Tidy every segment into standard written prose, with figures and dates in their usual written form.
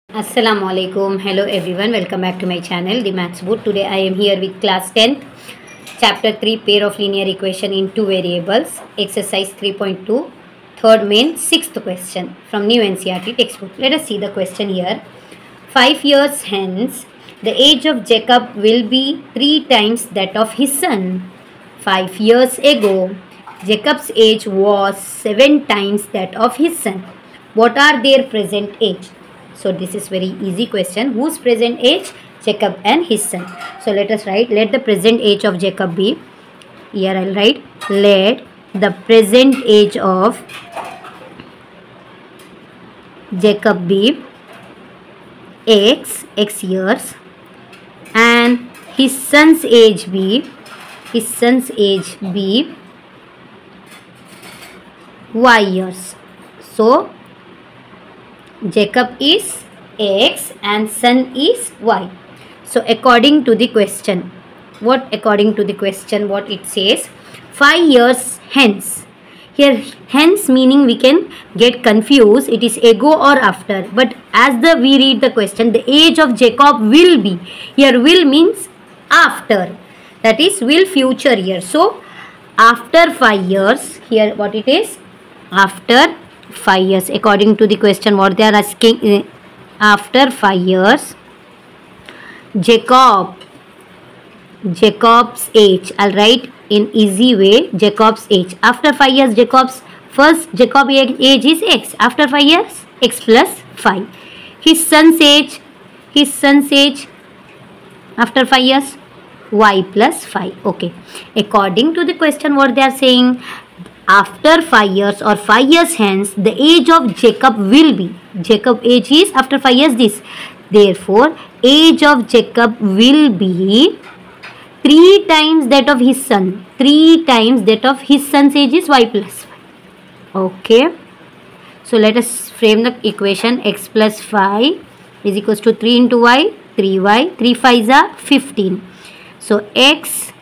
Assalamualaikum. Hello everyone. Welcome back to my channel, The Maths Boot. Today I am here with class 10th, chapter 3, pair of linear equation in two variables, exercise 3.2, third main, sixth question from new NCERT textbook. Let us see the question here. 5 years hence, the age of Jacob will be 3 times that of his son. 5 years ago, Jacob's age was 7 times that of his son. What are their present age? So this is very easy question. Whose present age? Jacob and his son. So let us write, let the present age of Jacob be, here I'll write, let the present age of Jacob be x years, and his son's age be y years. So Jacob is x and son is y. So according to the question, what it says, 5 years hence. Here hence meaning we can get confused, it is ago or after, but as we read the question, the age of Jacob will be, here will means after, that is will future year. So after 5 years, here what it is, after 5 years. According to the question, what they are asking, after 5 years, Jacob's age, I'll write in easy way, Jacob's age. After 5 years, Jacob's age is x. After 5 years, x plus 5. His son's age, after 5 years, y plus 5. Okay. According to the question, what they are saying, after 5 years or 5 years hence, the age of Jacob will be, Jacob age is after 5 years this. Therefore, age of Jacob will be 3 times that of his son. 3 times that of his son's age is y plus 5. Okay. So let us frame the equation. X plus 5 is equals to 3 into y, 3y. 3 5s are 15. So x,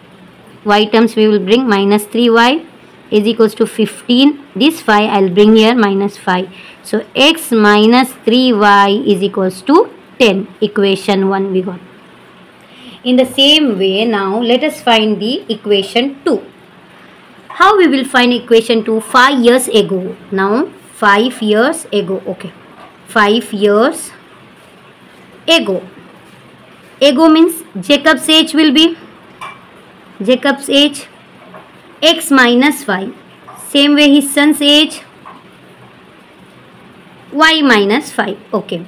y terms we will bring minus 3y. Is equals to 15. This 5 I will bring here minus 5. So x minus 3y is equals to 10. Equation 1 we got. In the same way, now let us find the equation 2. How we will find equation 2? 5 years ago. Now 5 years ago. Okay. 5 years ago. Ago means Jacob's age will be, Jacob's age, x minus 5. Same way his son's age, y minus 5. Okay.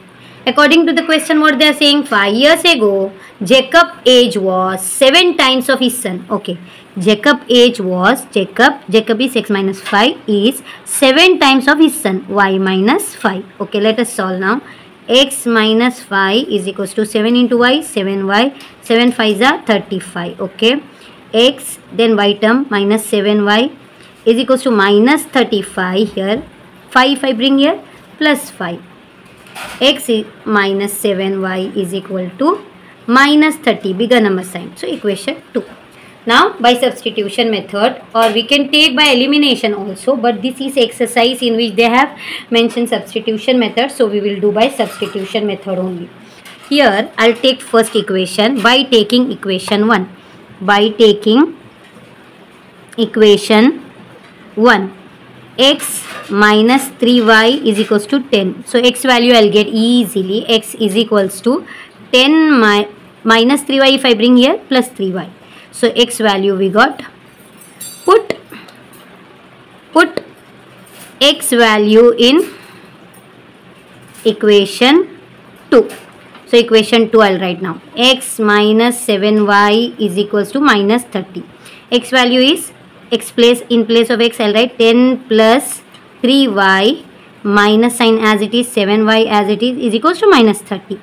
According to the question, what they are saying, 5 years ago, Jacob age was 7 times of his son. Okay. Jacob age was, Jacob is x minus 5 is 7 times of his son, y minus 5. Okay. Let us solve now. X minus 5 is equals to 7 into y, 7y. 7 5s are 35. Okay. X, then y term minus 7y is equals to minus 35 here. 5 if I bring here, plus 5. X is minus 7y is equal to minus 30, bigger number sign. So equation 2. Now by substitution method, or we can take by elimination also, but this is exercise in which they have mentioned substitution method. So we will do by substitution method only. Here I'll take first equation by taking equation 1. By taking equation 1, x minus 3y is equals to 10. So x value I'll get easily. X is equals to 10 minus 3y if I bring here, plus 3y. So x value we got. Put x value in equation 2. So equation 2 I'll write now. X minus 7y is equals to minus 30. X value is, in place of x I'll write 10 plus 3y minus sign as it is, 7y as it is equals to minus 30.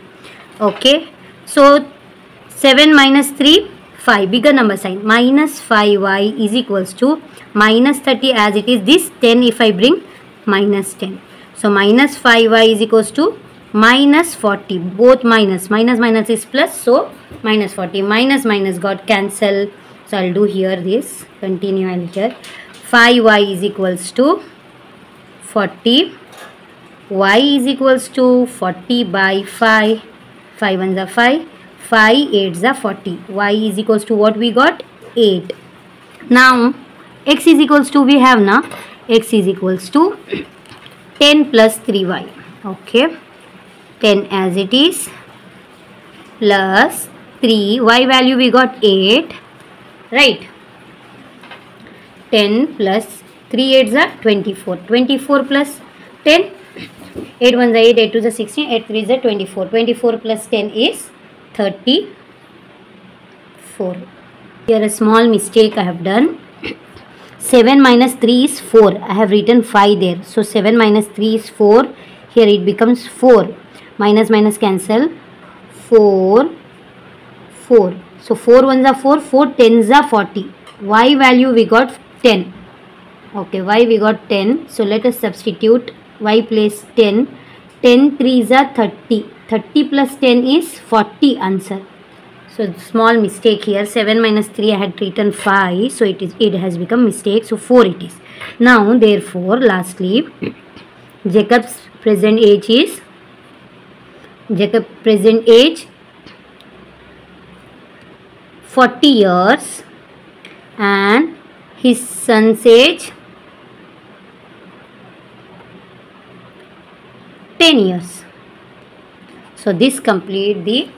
Okay. So 7 minus 3, 5, bigger number sign, minus 5y is equals to minus 30 as it is. This 10 if I bring, minus 10. So minus 5y is equals to minus 40, both minus is plus, so minus 40, minus got cancelled. So I'll do here this, continue I'll here, 5y is equals to 40 y is equals to 40 by 5. 5 ones are 5. 5 8s are 40. Y is equals to what we got? 8. Now x is equals to, we have now x is equals to 10 plus 3y. Okay, 10 as it is plus 3, y value we got 8, right? 10 plus 3 8s are 24. 24 plus 10, 8 1s are 8, 8 2s are 16, 8 3s are 24. 24 plus 10 is 34. Here a small mistake I have done. 7 minus 3 is 4. I have written 5 there. So 7 minus 3 is 4. Here it becomes 4. Minus minus cancel. 4. 4. So 4 ones are 4. 4 tens are 40. Y value we got 10. Okay, y we got 10. So let us substitute y place 10. 10 3s are 30. 30 plus 10 is 40 answer. So small mistake here. 7 minus 3 I had written 5. So it has become mistake. So 4 it is. Now therefore lastly Jacob's present age is 40 years and his son's age 10 years. So this complete the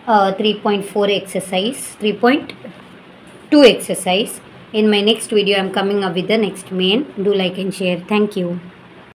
3.4 exercise, 3.2 exercise. In my next video I am coming up with the next main. Do like and share. Thank you.